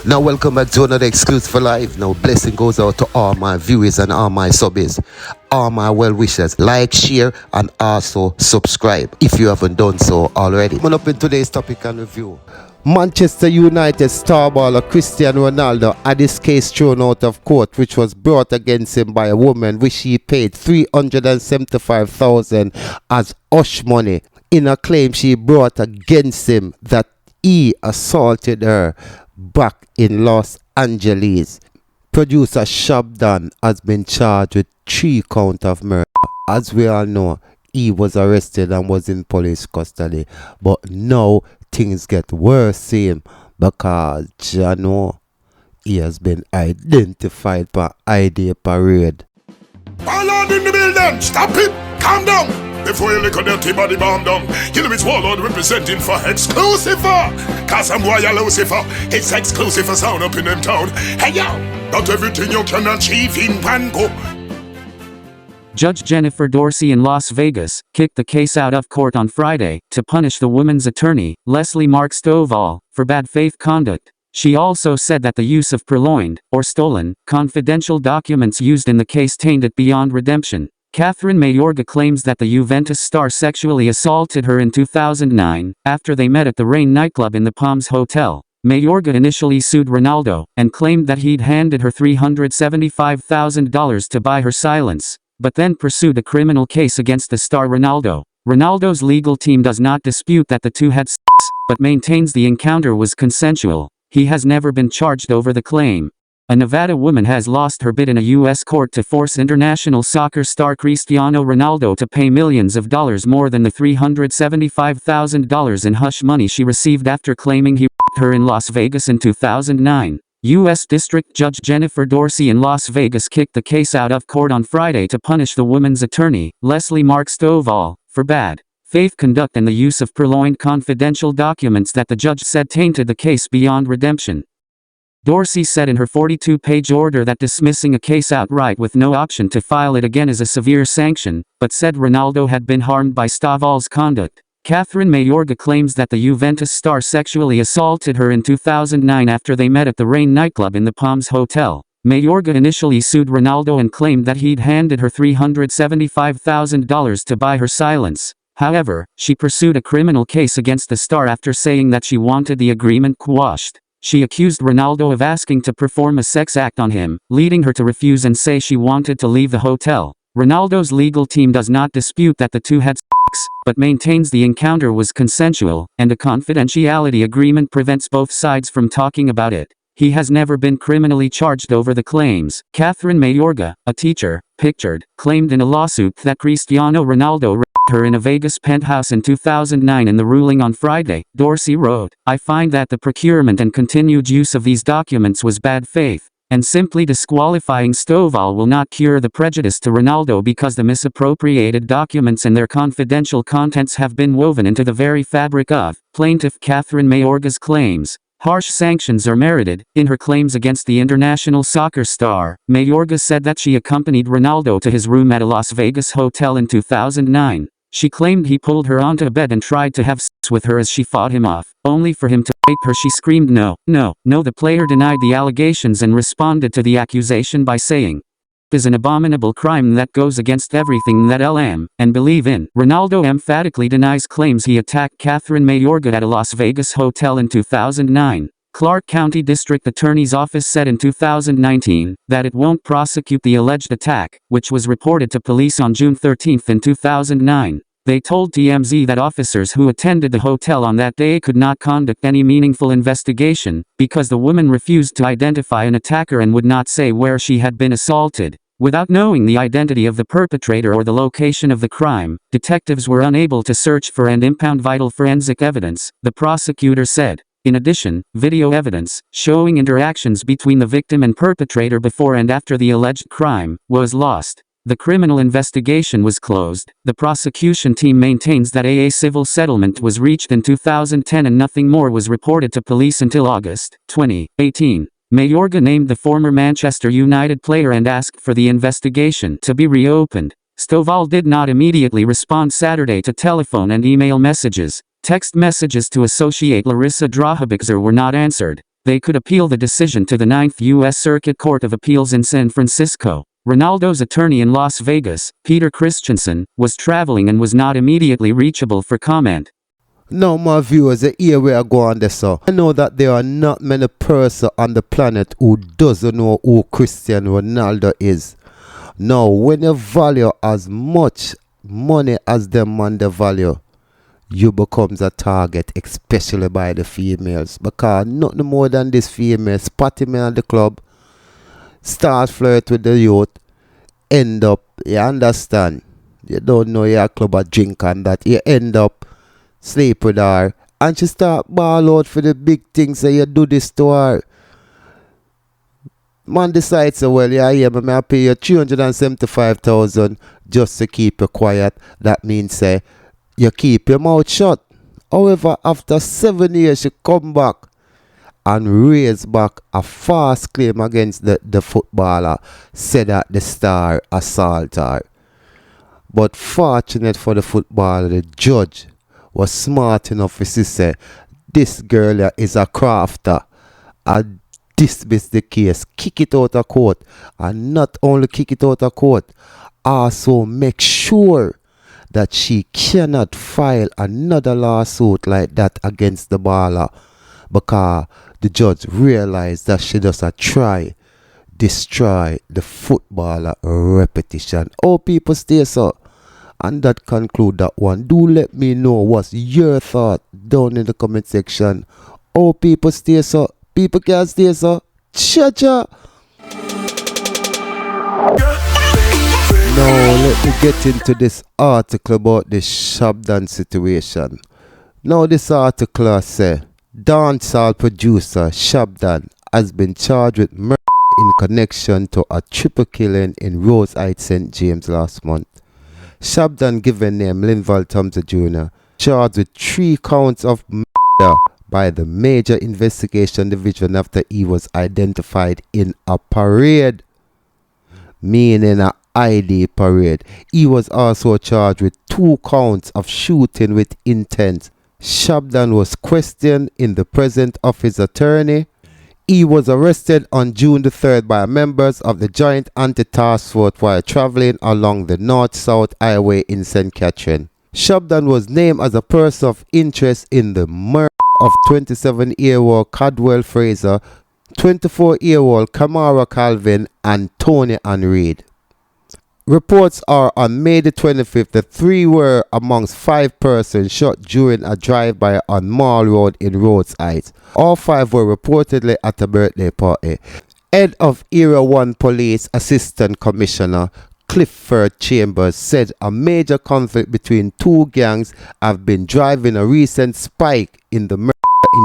Now welcome back to another exclusive live. Now blessing goes out to all my viewers and all my subbies, all my well wishers. Like, share and also subscribe if you haven't done so already. Coming up in today's topic and review, Manchester United star baller Cristiano Ronaldo had his case thrown out of court, which was brought against him by a woman which he paid $375,000 as hush money in a claim she brought against him that he assaulted her back in Los Angeles. Producer SHAB-DON has been charged with 3 counts of murder. As we all know, he was arrested and was in police custody. But now things get worse for him because you know he has been identified for ID parade. All on in the building, stop it, calm down. Before you lick on dirty body bomb down, you know it's Warlord representing for XqLusiva. Cause I'm Royal Lucifer, it's XqLusiva sound up in them town. Hey yo, not everything you can achieve in one go. Judge Jennifer Dorsey in Las Vegas kicked the case out of court on Friday to punish the woman's attorney, Leslie Mark Stovall, for bad faith conduct. She also said that the use of purloined, or stolen, confidential documents used in the case tainted it beyond redemption. Catherine Mayorga claims that the Juventus star sexually assaulted her in 2009, after they met at the Rain nightclub in the Palms Hotel. Mayorga initially sued Ronaldo, and claimed that he'd handed her $375,000 to buy her silence, but then pursued a criminal case against the star Ronaldo. Ronaldo's legal team does not dispute that the two had sex, but maintains the encounter was consensual. He has never been charged over the claim. A Nevada woman has lost her bid in a U.S. court to force international soccer star Cristiano Ronaldo to pay millions of dollars more than the $375,000 in hush money she received after claiming he raped her in Las Vegas in 2009. U.S. District Judge Jennifer Dorsey in Las Vegas kicked the case out of court on Friday to punish the woman's attorney, Leslie Mark Stovall, for bad faith conduct and the use of purloined confidential documents that the judge said tainted the case beyond redemption. Dorsey said in her 42-page order that dismissing a case outright with no option to file it again is a severe sanction, but said Ronaldo had been harmed by Stovall's conduct. Catherine Mayorga claims that the Juventus star sexually assaulted her in 2009 after they met at the Rain nightclub in the Palms Hotel. Mayorga initially sued Ronaldo and claimed that he'd handed her $375,000 to buy her silence. However, she pursued a criminal case against the star after saying that she wanted the agreement quashed. She accused Ronaldo of asking to perform a sex act on him, leading her to refuse and say she wanted to leave the hotel. Ronaldo's legal team does not dispute that the two had sex, but maintains the encounter was consensual, and a confidentiality agreement prevents both sides from talking about it. He has never been criminally charged over the claims. Catherine Mayorga, a teacher, pictured, claimed in a lawsuit that Cristiano Ronaldo raped her in a Vegas penthouse in 2009. In the ruling on Friday, Dorsey wrote, "I find that the procurement and continued use of these documents was bad faith, and simply disqualifying Stovall will not cure the prejudice to Ronaldo because the misappropriated documents and their confidential contents have been woven into the very fabric of plaintiff Catherine Mayorga's claims. Harsh sanctions are merited." In her claims against the international soccer star, Mayorga said that she accompanied Ronaldo to his room at a Las Vegas hotel in 2009. She claimed he pulled her onto a bed and tried to have sex with her as she fought him off, only for him to rape her. She screamed no, no, no. The player denied the allegations and responded to the accusation by saying, "Is an abominable crime that goes against everything that I am and believe in." Ronaldo emphatically denies claims he attacked Catherine Mayorga at a Las Vegas hotel in 2009. Clark County District Attorney's Office said in 2019 that it won't prosecute the alleged attack, which was reported to police on June 13 in 2009. They told TMZ that officers who attended the hotel on that day could not conduct any meaningful investigation, because the woman refused to identify an attacker and would not say where she had been assaulted. Without knowing the identity of the perpetrator or the location of the crime, detectives were unable to search for and impound vital forensic evidence, the prosecutor said. In addition, video evidence, showing interactions between the victim and perpetrator before and after the alleged crime, was lost. The criminal investigation was closed. The prosecution team maintains that a civil settlement was reached in 2010 and nothing more was reported to police until August 2018. Mayorga named the former Manchester United player and asked for the investigation to be reopened. Stovall did not immediately respond Saturday to telephone and email messages. Text messages to associate Larissa Drahabixer were not answered. They could appeal the decision to the 9th U.S. Circuit Court of Appeals in San Francisco. Ronaldo's attorney in Las Vegas, Peter Christensen, was traveling and was not immediately reachable for comment. Now, my viewers, here we are going this. So I know that there are not many persons on the planet who doesn't know who Cristiano Ronaldo is. Now, when you value as much money as them man the value, you becomes a target, especially by the females. Because nothing more than this female spotty me at the club, start flirt with the youth, end up, you understand? You don't know your club a drink and that. You end up sleep with her. And she start ball out for the big things, so you do this to her. Man decides, so, well, yeah, I pay you 375,000 just to keep you quiet. That means, say, you keep your mouth shut. However, after 7 years, she come back and raise back a false claim against the footballer, said that the star assaulted her. But fortunate for the footballer, the judge was smart enough to say, this girl is a crafter. And dismiss the case, kick it out of court, and not only kick it out of court, also make sure that she cannot file another lawsuit like that against the baller, because the judge realized that she does try destroy the footballer reputation. Oh, people stay so. And that conclude that one. Do let me know what's your thought down in the comment section. Oh, people stay so. People can't stay so. Cha-cha. Now let me get into this article about the SHAB-DON situation. Now this article says dancehall producer SHAB-DON has been charged with murder in connection to a triple killing in Rose Heights, St. James last month. SHAB-DON, given name Linval Thompson Jr., charged with 3 counts of murder by the Major Investigation Division after he was identified in a parade, meaning a ID parade. He was also charged with 2 counts of shooting with intent. SHAB-DON was questioned in the presence of his attorney. He was arrested on June the 3rd by members of the Joint Anti-Task Force while traveling along the North-South Highway in St. Catherine. SHAB-DON was named as a person of interest in the murder of 27-year-old Cadwell Fraser, 24-year-old Kamara Calvin, and Tony Ann Reed. Reports are on May the 25th that 3 were amongst 5 persons shot during a drive-by on Mall Road in Rhodes Heights. All 5 were reportedly at a birthday party. Head of Area 1 Police Assistant Commissioner Clifford Chambers said a major conflict between 2 gangs have been driving a recent spike in the murder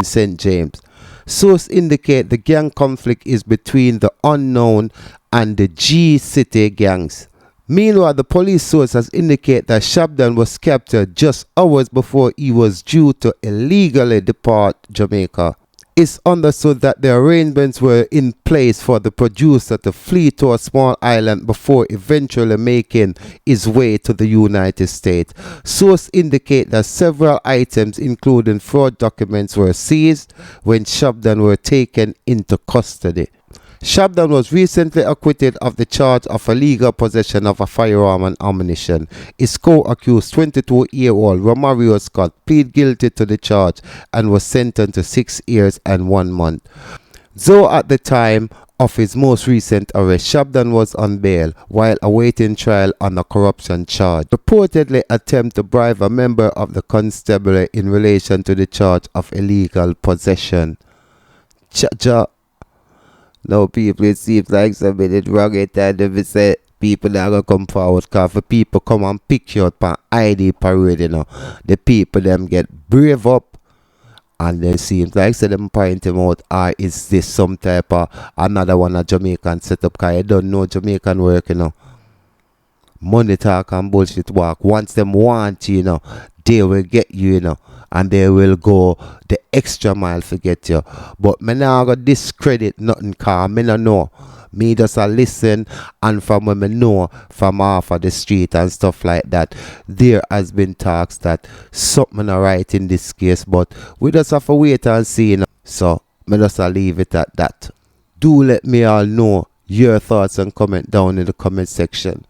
in St. James. Sources indicate the gang conflict is between the Unknown and the G-City gangs. Meanwhile, the police sources indicate that SHAB-DON was captured just hours before he was due to illegally depart Jamaica. It's understood that the arrangements were in place for the producer to flee to a small island before eventually making his way to the United States. Sources indicate that several items, including fraud documents, were seized when SHAB-DON were taken into custody. SHAB-DON was recently acquitted of the charge of illegal possession of a firearm and ammunition. His co-accused 22-year-old Romario Scott pleaded guilty to the charge and was sentenced to 6 years and 1 month. Though at the time of his most recent arrest, SHAB-DON was on bail while awaiting trial on a corruption charge. Reportedly attempted to bribe a member of the constabulary in relation to the charge of illegal possession. Cha-cha. Now people, it seems like somebody wrong it and they say people that are going to come forward, because for people come and pick you out for ID parade, you know, the people them get brave up and then seems like say them point him out, or is this some type of another one of Jamaican setup, because you don't know Jamaican work, you know. Money talk and bullshit walk. Once them want you, you know, they will get you, you know, and they will go the extra mile to get you. But me now go discredit nothing, because me no know. Me just a listen, and from when me know from off of the street and stuff like that, there has been talks that something are right in this case, but we just have to wait and see, you know. So Me just leave it at that. Do let me all know your thoughts and comment down in the comment section.